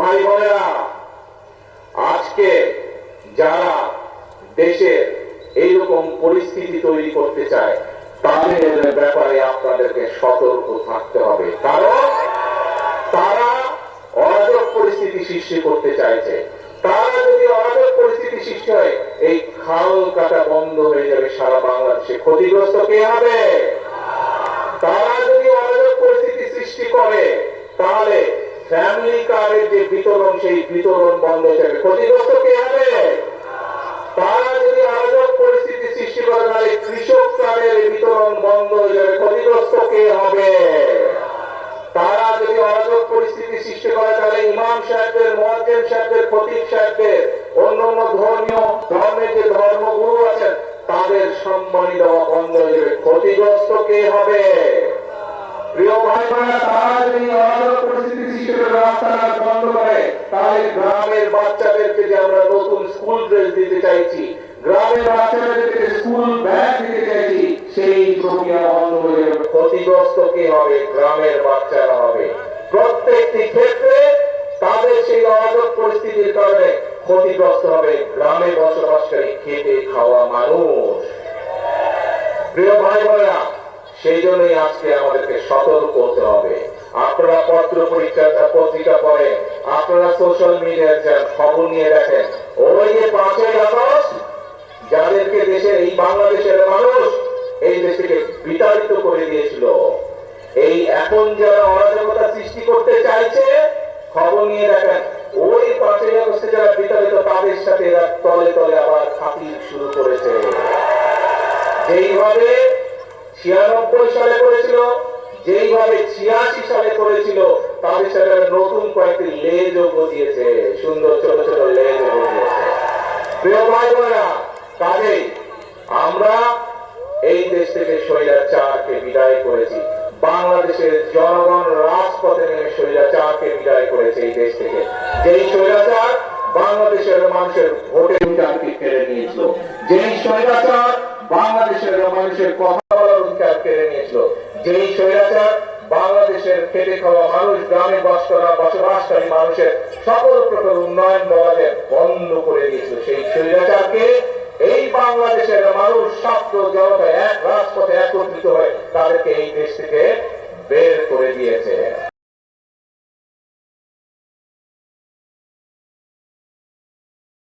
ভাই বোনেরা, আজকে যারা দেশের এইরকম পরিস্থিতি তৈরি করতে চায় তাদের ব্যাপারে আপনাদেরকে সতর্ক থাকতে হবে, কারণ তারা অরাজক পরিস্থিতি সৃষ্টি করতে চাইছে। তারা যদি অরাজক পরিস্থিতি সৃষ্টি হয়, এই খাল কাটা বন্ধ হয়ে যাবে সারা বাংলাদেশে। ক্ষতিগ্রস্ত কে হবে? তারা যদি অরাজক পরিস্থিতি সৃষ্টি করে তাহলে ফ্যামিলি কার্ডের যে বিতরণ, সেই বিতরণ বন্ধ হয়ে যাবে। ক্ষতিগ্রস্ত কে হবে? তারা যদি অরাজক পরিস্থিতি সৃষ্টি করে তাহলে কৃষক কার্ডের বিতরণ বন্ধ হয়ে যাবে। ক্ষতিগ্রস্ত কে হবে? তারা যদি অরাজক পরিস্থিতি সৃষ্টি করে তাহলে ইমাম সাহেবদের, মুয়াজ্জিন সাহেবদের, খতিব সাহেবদের, অন্যান্য ধর্মের যে ধর্মগুরু আছেন তাদের সম্মানী দেওয়া বন্ধ হয়ে যাবে। ক্ষতিগ্রস্ত কে হবে? প্রিয় ভাই বোনেরা, তারা যদি অরাজক পরিস্থিতি সৃষ্টি করে রাস্তাঘাট বন্ধ করে তাহলে গ্রামের বাচ্চাদেরকে যে আমরা নতুন স্কুল ড্রেস দিতে চাইছি, গ্রামের বাচ্চাদেরকে স্কুল ব্যাগ দিতে চাইছি, সেই প্রক্রিয়া বন্ধ হয়ে যাবে। ক্ষতিগ্রস্ত কে হবে? গ্রামের বাচ্চারা হবে। প্রত্যেকটি ক্ষেত্রে তাদের সেই অরাজক পরিস্থিতির কারণে ক্ষতিগ্রস্ত হবে গ্রামে বসবাসকারী খেটে খাওয়া মানুষ। প্রিয় ভাই বোনেরা, সেই জন্যই আজকে আমাদেরকে সতর্ক হতে হবে। আপনারা পত্র পত্রিকা পড়েন, আপনারা সোশ্যাল মিডিয়ায় যান, খবর নিয়ে দেখেন, ওই যে 5ই আগস্ট যাদেরকে দেশের এই বাংলাদেশের মানুষ এই দেশ থেকে বিতাড়িত করে দিয়েছিল, এই এখন যারা অরাজকতা সৃষ্টি করতে চাইছে, খবর নিয়ে দেখেন, ওই 5ই আগস্টে যারা বিতাড়িত তাদের সাথে এরা তলে তলে আবার খাতির শুরু করেছে। যেইভাবে 96 সালে করেছিল, যেইভাবে 86 সালে করেছিল, তাদের সাথে নতুন কয়েকটি লেজও গজিয়েছে, সুন্দর ছোট ছোট লেজও গজিয়েছে। প্রিয় ভাই বোনেরা, কাজেই আমরা এই দেশ থেকে স্বৈরাচারকে বিদায় করেছি। বাংলাদেশের জনগণ রাজপথে নেমে স্বৈরাচারকে বিদায় করেছে এই দেশ থেকে। যেই স্বৈরাচার বাংলাদেশের মানুষের ভোটের অধিকারকে কেড়ে নিয়েছিল, যেই স্বৈরাচার বাংলাদেশের মানুষের কথা বলার অধিকার কেড়ে নিয়েছিল, যেই স্বৈরাচার বাংলাদেশের খেটে খাওয়া মানুষ, গ্রামে বসবাসকারী মানুষের সকল প্রকার উন্নয়ন বলাদের বন্ধ করে দিয়েছিল, সেই স্বৈরাচারকে এই বাংলাদেশের মানুষ ছাত্র জনতা এক রাজপথে একত্রিত হয়ে তাদেরকে এই দেশ থেকে বের করে দিয়েছে।